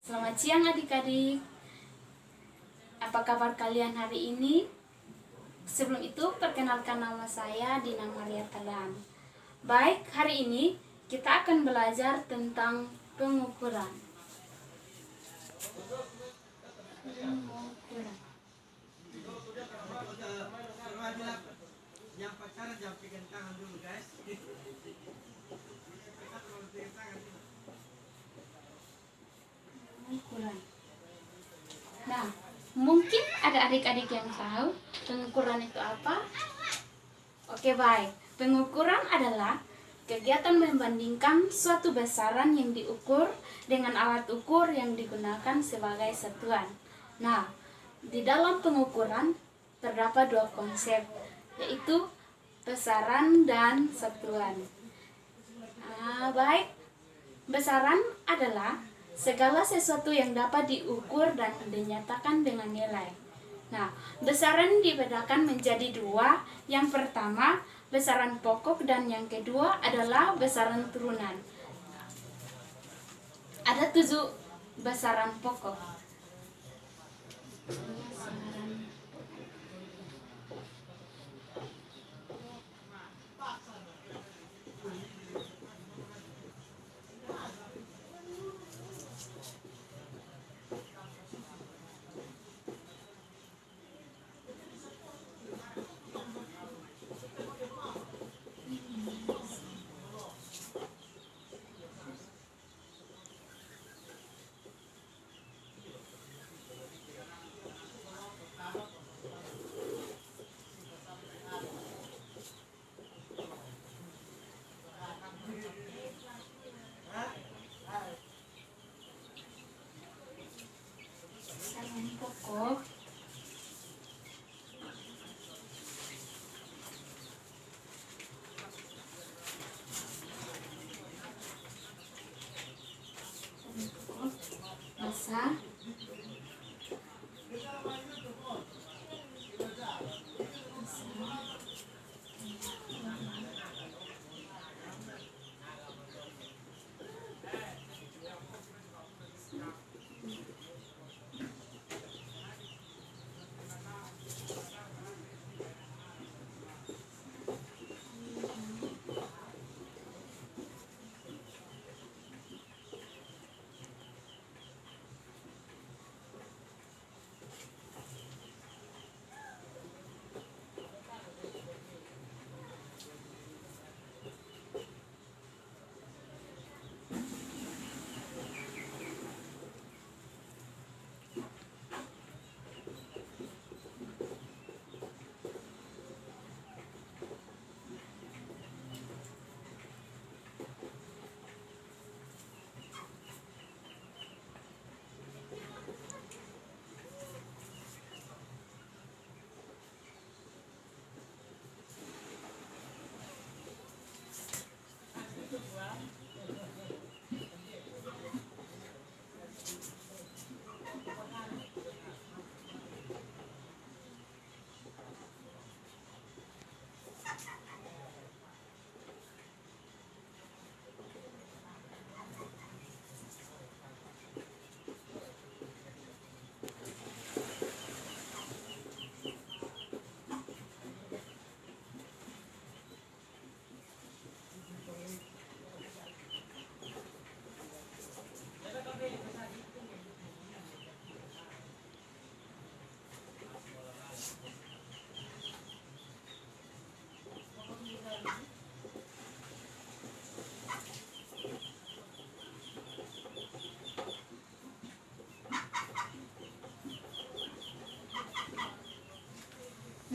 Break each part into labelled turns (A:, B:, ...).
A: Selamat siang adik-adik. Apa kabar kalian hari ini? Sebelum itu, perkenalkan nama saya Dina Maria Tadan. Baik, hari ini kita akan belajar tentang pengukuran.
B: Yang pacaran jangan pegang tangan dulu, guys.
A: Pengukuran. Nah, mungkin ada adik-adik yang tahu pengukuran itu apa? Oke, baik. Pengukuran adalah kegiatan membandingkan suatu besaran yang diukur dengan alat ukur yang digunakan sebagai satuan. Nah, di dalam pengukuran terdapat dua konsep, yaitu besaran dan satuan. Baik, besaran adalah segala sesuatu yang dapat diukur dan dinyatakan dengan nilai. Nah, besaran dibedakan menjadi dua. Yang pertama, besaran pokok, dan yang kedua adalah besaran turunan. Ada 7 besaran pokok. Besaran pokok massa,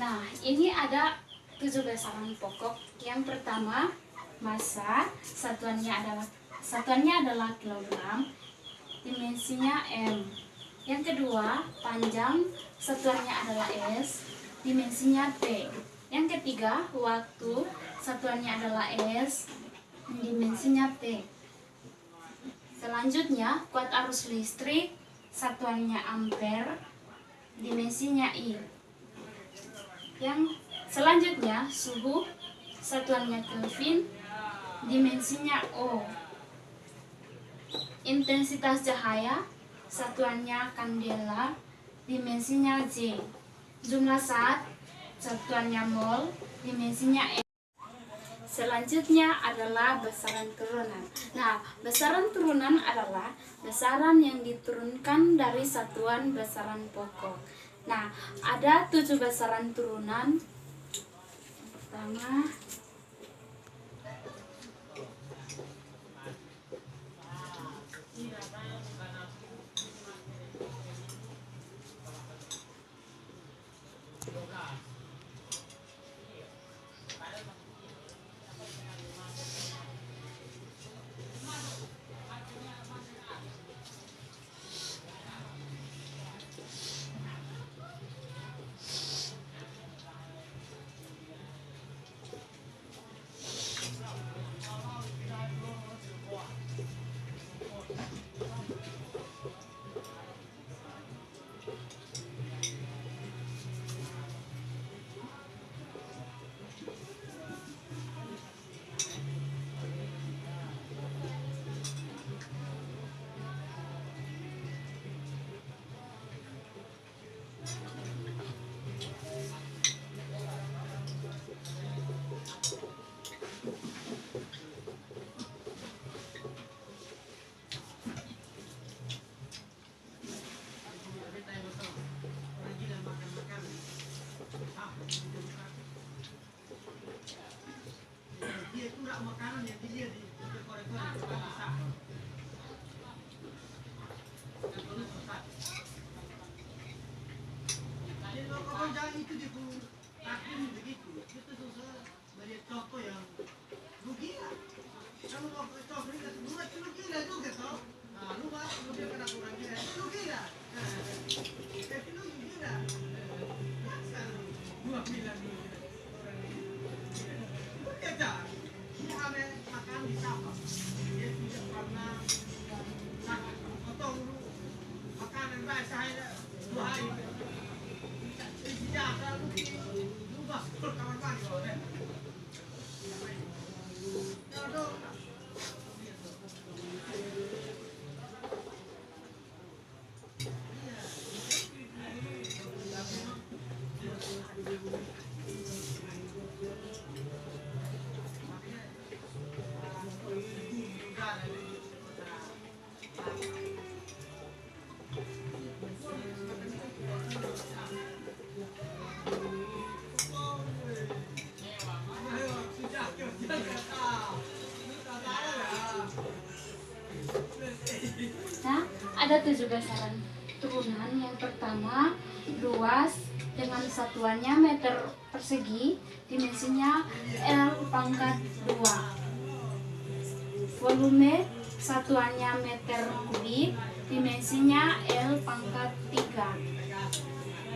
A: Nah, ini ada 7 besaran pokok. Yang pertama, massa, satuannya adalah kilogram, dimensinya M. Yang kedua, panjang, satuannya adalah S, dimensinya T. Yang ketiga, waktu, satuannya adalah S, dimensinya T. Selanjutnya, kuat arus listrik, satuannya ampere, dimensinya I. Yang selanjutnya, suhu, satuannya Kelvin, dimensinya O. Intensitas cahaya, satuannya kandela, dimensinya J. Jumlah sat, satuannya mol, dimensinya M. Selanjutnya adalah besaran turunan. Nah, besaran turunan adalah besaran yang diturunkan dari satuan besaran pokok. Nah, ada 7 besaran turunan. Pertama,
B: Dia itu nggak makanan yang dia di korek-korek masak. Jadi kalau jangan itu dia pun takut begitu. Itu susah beri toko yang rugi lah. Kalau mau toko ini kan dua itu rugi lah juga toh. Nah, lu mah lu dia kena kurang gila itu rugi lah. Tapi lu rugi lah. Dua bilang rugi lah. Dia dah. Dia ambil makan di sampah. Dia tidak pernah sakit. Potong dulu makanan baik saya 2 hari. Sejak lalu lupa kamar mandi loh deh.
A: Nah, ada 7 besaran turunan. Yang pertama, luas dengan satuannya meter persegi, dimensinya L pangkat 2. Volume satuannya meter kubik, dimensinya L pangkat 3.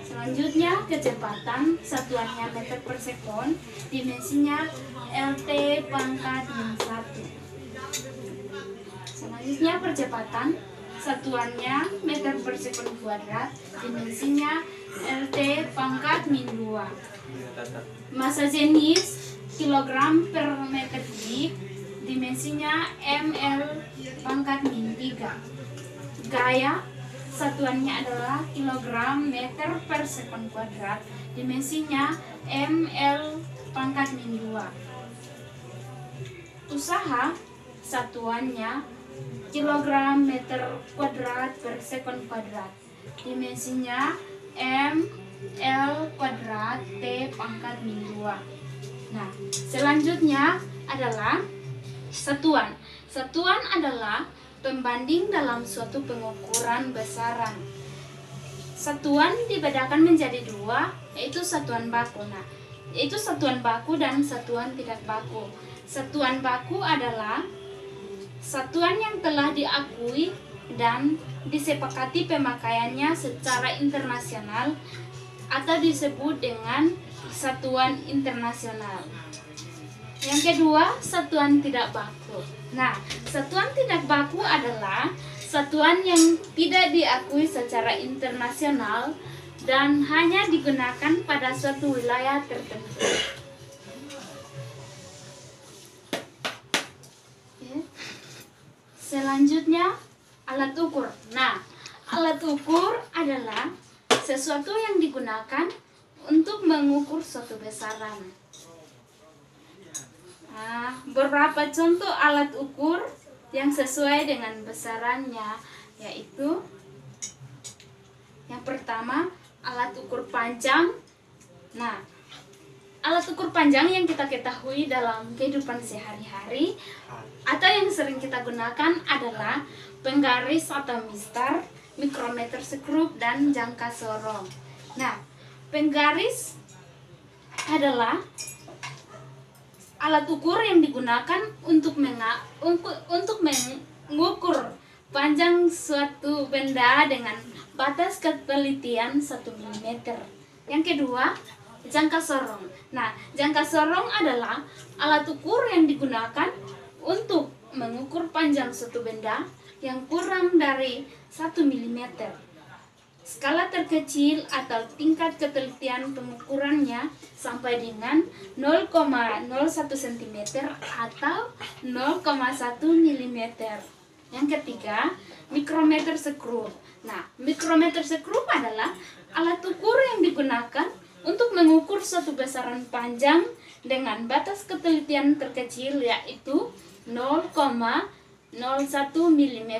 A: Selanjutnya, kecepatan satuannya meter per sekon, dimensinya LT pangkat 1. Selanjutnya, percepatan satuannya meter per sekon kuadrat, dimensinya LT pangkat min 2. Massa jenis kilogram per meter kubik, dimensinya ml pangkat min 3. Gaya satuannya adalah kilogram meter per sekon kuadrat, dimensinya ml pangkat min 2. Usaha satuannya kilogram meter kuadrat per sekon kuadrat, dimensinya ml kuadrat t pangkat min 2. Nah, selanjutnya adalah satuan. Satuan adalah pembanding dalam suatu pengukuran besaran. Satuan dibedakan menjadi 2, yaitu satuan baku. Nah, yaitu satuan baku dan satuan tidak baku. Satuan baku adalah satuan yang telah diakui dan disepakati pemakaiannya secara internasional atau disebut dengan satuan internasional. Yang kedua, satuan tidak baku. Nah, satuan tidak baku adalah satuan yang tidak diakui secara internasional dan hanya digunakan pada suatu wilayah tertentu. Selanjutnya, alat ukur. Nah, alat ukur adalah sesuatu yang digunakan untuk mengukur suatu besaran. Nah, beberapa contoh alat ukur yang sesuai dengan besarannya, yaitu yang pertama, alat ukur panjang. Nah, alat ukur panjang yang kita ketahui dalam kehidupan sehari-hari atau yang sering kita gunakan adalah penggaris atau mistar, mikrometer skrup, dan jangka sorong. Nah, penggaris adalah alat ukur yang digunakan untuk mengukur panjang suatu benda dengan batas ketelitian 1 mm. Yang kedua, jangka sorong. Nah, jangka sorong adalah alat ukur yang digunakan untuk mengukur panjang suatu benda yang kurang dari 1 mm. Skala terkecil atau tingkat ketelitian pengukurannya sampai dengan 0,01 cm atau 0,1 mm. Yang ketiga, mikrometer skrup. Nah, mikrometer skrup adalah alat ukur yang digunakan untuk mengukur suatu besaran panjang dengan batas ketelitian terkecil, yaitu 0,01 mm.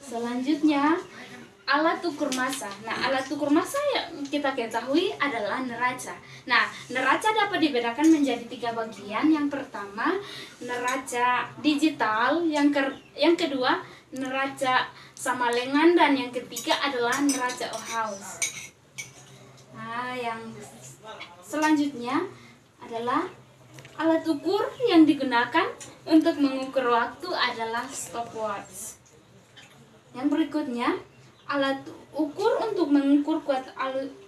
A: Selanjutnya, alat ukur massa. Nah, alat ukur massa yang kita ketahui adalah neraca. Nah, neraca dapat dibedakan menjadi 3 bagian. Yang pertama, neraca digital. Yang kedua, neraca samalengan. Dan yang ketiga adalah neraca Ohaus. Nah, yang selanjutnya adalah alat ukur yang digunakan untuk mengukur waktu adalah stopwatch. Yang berikutnya, alat ukur untuk mengukur kuat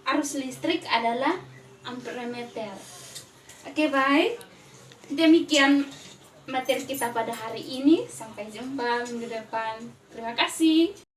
A: arus listrik adalah amperemeter. Oke, baik. Demikian materi kita pada hari ini. Sampai jumpa minggu depan. Terima kasih.